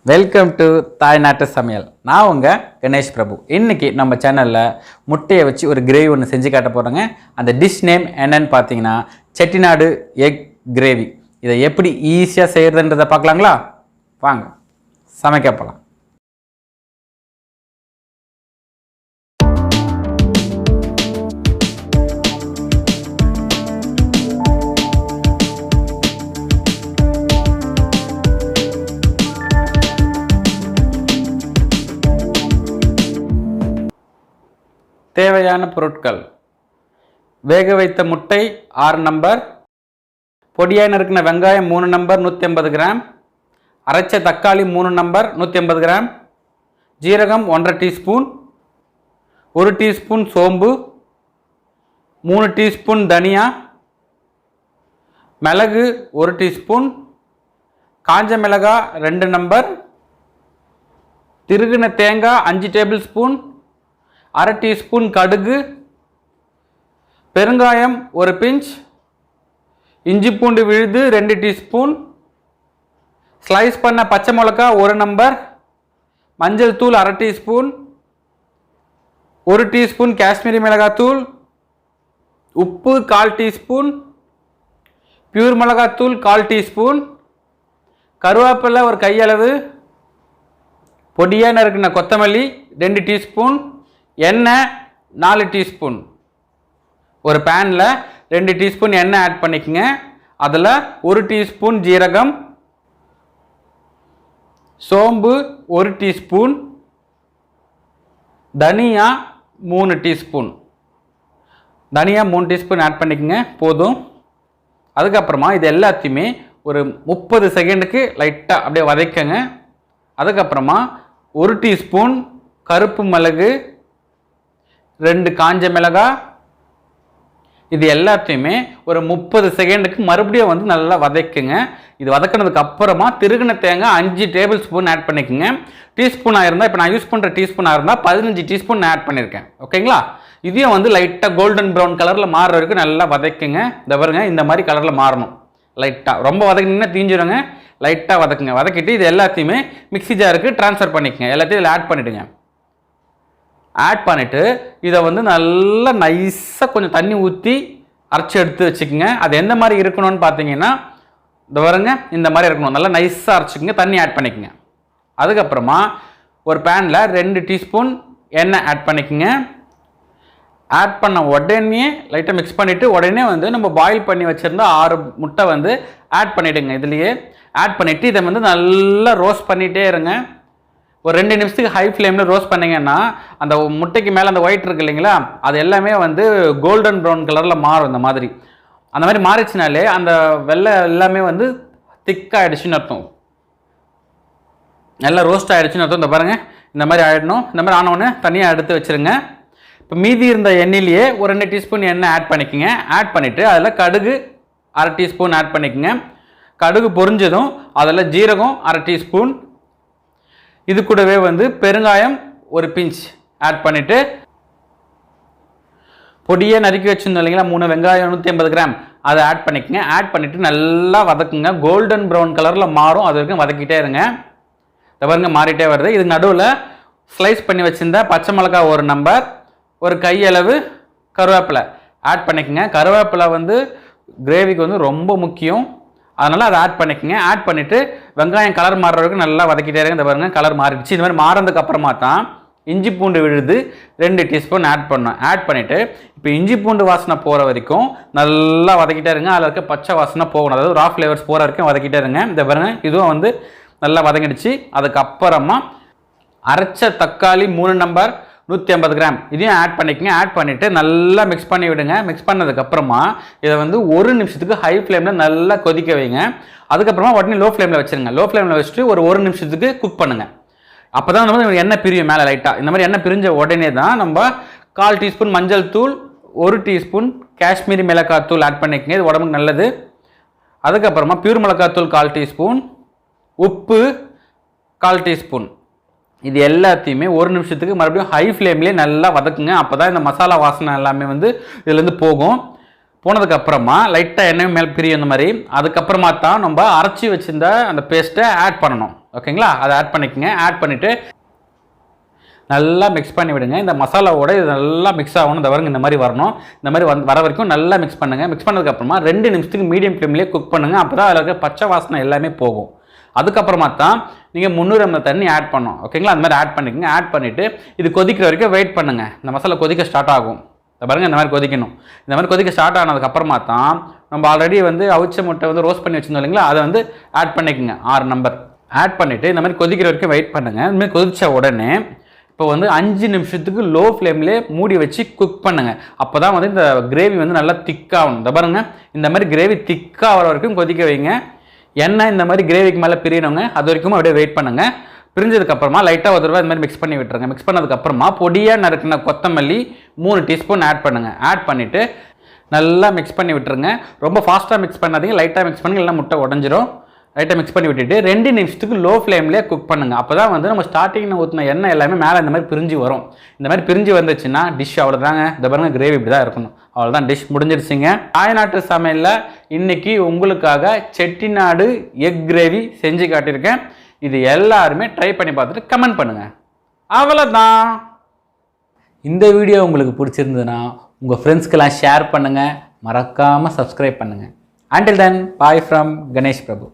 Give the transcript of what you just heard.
Welcome to தாய் நாட்டு சமையல். நான் உங்கள் கணேஷ் பிரபு. இன்றைக்கி நம்ம சேனலில் முட்டையை வச்சு ஒரு கிரேவி ஒன்று செஞ்சு காட்ட போகிறோங்க. அந்த டிஷ் நேம் என்னன்னு பார்த்தீங்கன்னா செட்டிநாடு எக் கிரேவி. இதை எப்படி ஈஸியாக செய்கிறதுன்றதை பார்க்கலாங்களா? வாங்க சமைக்க போகலாம். தேவையான பொருட்கள்: வேக வைத்த முட்டை 6 நம்பர், பொடியாக நறுக்கின வெங்காயம் 3 நம்பர் 150 கிராம், அரைச்ச தக்காளி 3 நம்பர் 150 கிராம், ஜீரகம் 1/2 டீஸ்பூன், 1 டீஸ்பூன் சோம்பு, 3 டீஸ்பூன் தனியா, மிளகு 1 டீஸ்பூன், காஞ்ச மிளகாய் 2 நம்பர், திருகின தேங்காய் 5 டேபிள் ஸ்பூன், 1/2 டீஸ்பூன் கடுகு, பெருங்காயம் 1 பிஞ்ச், இஞ்சி பூண்டு விழுது 2 டீஸ்பூன், ஸ்லைஸ் பண்ண பச்சை மிளகாய் 1 நம்பர், மஞ்சள் தூள் 1/2 டீஸ்பூன், 1 டீஸ்பூன் காஷ்மீரி மிளகாத்தூள், உப்பு 1/4 டீஸ்பூன், பியூர் மிளகாத்தூள் 1/4 டீஸ்பூன், கருவேப்பிலை ஒரு கையளவு, பொடியாக நறுக்கின கொத்தமல்லி 2 டீஸ்பூன், எண்ணெய் 4 டீஸ்பூன். ஒரு பேனில் 2 டீஸ்பூன் எண்ணெய் ஆட் பண்ணிக்கங்க. அதில் 1 டீஸ்பூன் ஜீரகம், சோம்பு 1 டீஸ்பூன், தனியா 3 டீஸ்பூன். தனியா 3 டீஸ்பூன் ஆட் பண்ணிக்கங்க போதும். அதுக்கப்புறமா இது எல்லாத்தையுமே ஒரு 30 செகண்டுக்கு லைட்டாக அப்படியே வதக்கங்க. அதுக்கப்புறமா 1 டீஸ்பூன் கருப்பு மிளகு, 2 காஞ்ச மிளகாய், இது எல்லாத்தையுமே ஒரு 30 செகண்டுக்கு மறுபடியும் வந்து நல்லா வதக்குங்க. இது வதக்கினதுக்கு அப்புறமா திருகின தேங்காய் 5 டேபிள் ஸ்பூன் ஆட் பண்ணிக்கோங்க. டீஸ்பூனாக இருந்தால், இப்போ நான் யூஸ் பண்ணுற டீஸ்பூனாக இருந்தால் 15 டீஸ்பூன் ஆட் பண்ணியிருக்கேன். ஓகேங்களா? இதையும் வந்து லைட்டாக கோல்டன் ப்ரௌன் கலரில் மாறுற வரைக்கும் நல்லா வதக்குங்க. இந்த பாருங்க, இந்த மாதிரி கலரில் மாறணும். லைட்டாக ரொம்ப வதக்கினீங்கன்னா தீஞ்சிடுங்க. லைட்டாக வதக்குங்க. வதக்கிட்டு இது எல்லாத்தையுமே மிக்ஸி ஜாருக்கு ட்ரான்ஸ்ஃபர் பண்ணிக்கங்க. எல்லாத்தையும் இதில் ஆட் பண்ணிவிடுங்க. ஆட் பண்ணிவிட்டு இதை வந்து நல்லா நைஸாக கொஞ்சம் தண்ணி ஊற்றி அரைச்சி எடுத்து வச்சுக்கோங்க. அது எந்த மாதிரி இருக்கணும்னு பார்த்தீங்கன்னா, இந்த வருங்க இந்த மாதிரி இருக்கணும். நல்லா நைஸாக அரைச்சிக்கங்க. தண்ணி ஆட் பண்ணிக்கோங்க. அதுக்கப்புறமா ஒரு பேனில் 2 டீஸ்பூன் எண்ணெய் ஆட் பண்ணிக்கோங்க. ஆட் பண்ண உடனே லைட்டாக மிக்ஸ் பண்ணிவிட்டு உடனே வந்து நம்ம பாயில் பண்ணி வச்சுருந்தா 6 முட்டை வந்து ஆட் பண்ணிவிடுங்க. இதுலேயே ஆட் பண்ணிவிட்டு இதை வந்து நல்லா ரோஸ்ட் பண்ணிகிட்டே இருங்க. ஒரு 2 நிமிஷத்துக்கு ஹை ஃப்ளேமில் ரோஸ்ட் பண்ணிங்கன்னா அந்த முட்டைக்கு மேலே அந்த ஒயிட் இருக்குது இல்லைங்களா, அது எல்லாமே வந்து கோல்டன் ப்ரௌன் கலரில் மாறும். இந்த மாதிரி அந்த மாதிரி மாறிச்சுனாலே அந்த வெள்ளை எல்லாமே வந்து திக்காகிடுச்சுன்னு அர்த்தம். நல்லா ரோஸ்ட் ஆகிடுச்சுன்னு அர்த்தம். இந்த பாருங்கள், இந்த மாதிரி ஆகிடணும். இந்த மாதிரி ஆனவுடனே தனியாக எடுத்து வச்சுருங்க. இப்போ மீதி இருந்த எண்ணெயிலேயே ஒரு 2 டீஸ்பூன் எண்ணெய் ஆட் பண்ணிக்கோங்க. ஆட் பண்ணிவிட்டு அதில் கடுகு 1/2 டீஸ்பூன் ஆட் பண்ணிக்கோங்க. கடுகு பொரிஞ்சதும் அதில் ஜீரகம் 1/2 டீஸ்பூன், இது கூடவே வந்து பெருங்காயம் 1 பிஞ்ச் ஆட் பண்ணிவிட்டு, பொடியை நறுக்கி வச்சுருந்தோம் இல்லைங்களா 3 வெங்காயம் 150 கிராம், அதை ஆட் பண்ணிக்கோங்க. ஆட் பண்ணிவிட்டு நல்லா வதக்குங்க. கோல்டன் ப்ரௌன் கலரில் மாறும், அது வரைக்கும் வதக்கிட்டே இருங்க. இந்த பாருங்க மாறிட்டே வருது. இது நடுவில் ஸ்லைஸ் பண்ணி வச்சுருந்த பச்சை மிளகாய் 1 நம்பர், ஒரு கையளவு கருவேப்பிலை ஆட் பண்ணிக்கோங்க. கருவேப்பிலை வந்து கிரேவிக்கு வந்து ரொம்ப முக்கியம். அதனால் அதை ஆட் பண்ணிக்கோங்க. ஆட் பண்ணிவிட்டு வெங்காயம் கலர் மாறுற வரைக்கும் நல்லா வதக்கிட்டே இருங்க. இந்த பாருங்கள் கலர் மாறிடுச்சு. இந்த மாதிரி மாறினதுக்கு அப்புறமா தான் இஞ்சி பூண்டு விழுது 2 டீஸ்பூன் ஆட் பண்ணணும். ஆட் பண்ணிவிட்டு இப்போ இஞ்சி பூண்டு வாசனை போகிற வரைக்கும் நல்லா வதக்கிட்டே இருங்க. அதில் இருக்க பச்சை வாசனை போகணும், அதாவது ரா ஃப்ளேவர்ஸ் போகிற வரைக்கும் வதக்கிட்டே இருங்க. இந்த பாருங்கள் இதுவும் வந்து நல்லா வதங்கிடுச்சு. அதுக்கப்புறமா அரைச்ச தக்காளி 3 நம்பர் 150 கிராம், இதையும் ஆட் பண்ணிக்கங்க. ஆட் பண்ணிவிட்டு நல்லா மிக்ஸ் பண்ணி விடுங்க. மிக்ஸ் பண்ணதுக்கப்புறமா இதை வந்து 1 நிமிஷத்துக்கு ஹை ஃப்ளேமில் நல்லா கொதிக்க வைங்க. அதுக்கப்புறமா உடனே லோ ஃப்ளேமில் வச்சுருங்க. லோ ஃப்ளேமில் வச்சுட்டு ஒரு 1 நிமிஷத்துக்கு குக் பண்ணுங்கள். அப்போ தான் நம்ம எண்ணெய் பிரியும் மேலே லைட்டாக. இந்த மாதிரி எண்ணெய் பிரிஞ்ச உடனே தான் நம்ம 1/4 டீஸ்பூன் மஞ்சள் தூள், 1 டீஸ்பூன் காஷ்மீரி மிளகாத்தூள் ஆட் பண்ணிக்கங்க. இது உடம்புக்கு நல்லது. அதுக்கப்புறமா பியூர் மிளகாத்தூள் 1/4 டீஸ்பூன், உப்பு 1/4 டீஸ்பூன். இது எல்லாத்தையுமே 1 நிமிஷத்துக்கு மறுபடியும் ஹை ஃப்ளேம்லேயே நல்லா வதக்குங்க. அப்போ தான் இந்த மசாலா வாசனை எல்லாமே வந்து இதுலேருந்து போகும். போனதுக்கப்புறமா லைட்டாக எண்ணெய் மேல் பிரியும் இந்த மாதிரி. அதுக்கப்புறமா தான் நம்ம அரைச்சி வச்சுருந்த அந்த பேஸ்ட்டை ஆட் பண்ணணும். ஓகேங்களா? அதை ஆட் பண்ணிக்கோங்க. ஆட் பண்ணிவிட்டு நல்லா மிக்ஸ் பண்ணி விடுங்க. இந்த மசாலாவோட இது நல்லா மிக்ஸ் ஆகணும். இந்த பாருங்க இந்த மாதிரி வரணும். இந்த மாதிரி வர வரைக்கும் நல்லா மிக்ஸ் பண்ணுங்கள். மிக்ஸ் பண்ணதுக்கப்புறமா 2 நிமிஷத்துக்கு மீடியம் ஃப்ளேம்லேயே குக் பண்ணுங்கள். அப்போ தான் அதில் இருக்க பச்சை வாசனை எல்லாமே போகும். அதுக்கப்புறமா தான் நீங்கள் 300 ml தண்ணி ஆட் பண்ணணும். ஓகேங்களா? அந்த மாதிரி ஆட் பண்ணிக்கோங்க. ஆட் பண்ணிவிட்டு இது கொதிக்கிற வரைக்கும் வெயிட் பண்ணுங்கள். இந்த மசாலா கொதிக்க ஸ்டார்ட் ஆகும். பாருங்கள் இந்த மாதிரி கொதிக்கணும். இந்த மாதிரி கொதிக்க ஸ்டார்ட் ஆனதுக்கப்புறமா தான் நம்ம ஆல்ரெடி வந்து அவிச்ச முட்டை வந்து ரோஸ்ட் பண்ணி வச்சுருந்தோம் இல்லைங்களா, அதை வந்து ஆட் பண்ணிக்கோங்க. 6 நம்பர் ஆட் பண்ணிவிட்டு இந்த மாதிரி கொதிக்கிற வரைக்கும் வெயிட் பண்ணுங்கள். இந்த மாதிரி கொதித்த உடனே இப்போ வந்து 5 நிமிஷத்துக்கு லோ ஃப்ளேம்லேயே மூடி வச்சு குக் பண்ணுங்கள். அப்போ தான் வந்து இந்த கிரேவி வந்து நல்லா திக்காகணும். இந்த பாருங்கள் இந்த மாதிரி கிரேவி திக்காக வர வரைக்கும் கொதிக்க வைங்க. எண்ணெய் இந்த மாதிரி கிரேவிக்கு மேலே பிரியணுங்க. அது வரைக்கும் அப்படியே வெயிட் பண்ணுங்கள். பிரிஞ்சதுக்கப்புறமா லைட்டாக ஒரு தடவை இந்த மாதிரி மிக்ஸ் பண்ணி விட்டுருங்க. மிக்ஸ் பண்ணதுக்கப்புறமா பொடியாக நறுக்கின கொத்தமல்லி 3 டீஸ்பூன் ஆட் பண்ணுங்கள். ஆட் பண்ணிவிட்டு நல்லா மிக்ஸ் பண்ணி விட்டுருங்க. ரொம்ப ஃபாஸ்ட்டாக மிக்ஸ் பண்ணாதீங்க, லைட்டாக மிக்ஸ் பண்ணுங்கள், இல்லைனா முட்டை உடஞ்சிரும். லைட்டாக மிக்ஸ் பண்ணி விட்டுட்டு 2 நிமிஷத்துக்கு லோ ஃப்ளேம்லேயே குக் பண்ணுங்கள். அப்போ தான் வந்து நம்ம ஸ்டார்டிங்கில் ஊற்றின எண்ணெய் எல்லாமே மேலே இந்த மாதிரி பிரிஞ்சு வரும். இந்த மாதிரி பிரிஞ்சு வந்துச்சுன்னா டிஷ் அவ்வளோதாங்க. இந்த பாருங்க கிரேவி இப்படி தான் இருக்கணும். அவ்வளோதான், டிஷ் முடிஞ்சிருச்சுங்க. தாய்நாட்டு சமையலில் இன்றைக்கி உங்களுக்காக செட்டிநாடு எக் கிரேவி செஞ்சு காட்டியிருக்கேன். இது எல்லாருமே ட்ரை பண்ணி பார்த்துட்டு கமெண்ட் பண்ணுங்கள். அவ்வளோதான். இந்த வீடியோ உங்களுக்கு பிடிச்சிருந்ததுன்னா உங்கள் ஃப்ரெண்ட்ஸ்க்கெல்லாம் ஷேர் பண்ணுங்கள். மறக்காமல் சப்ஸ்கிரைப் பண்ணுங்கள். Until then, bye from Ganesh Prabhu.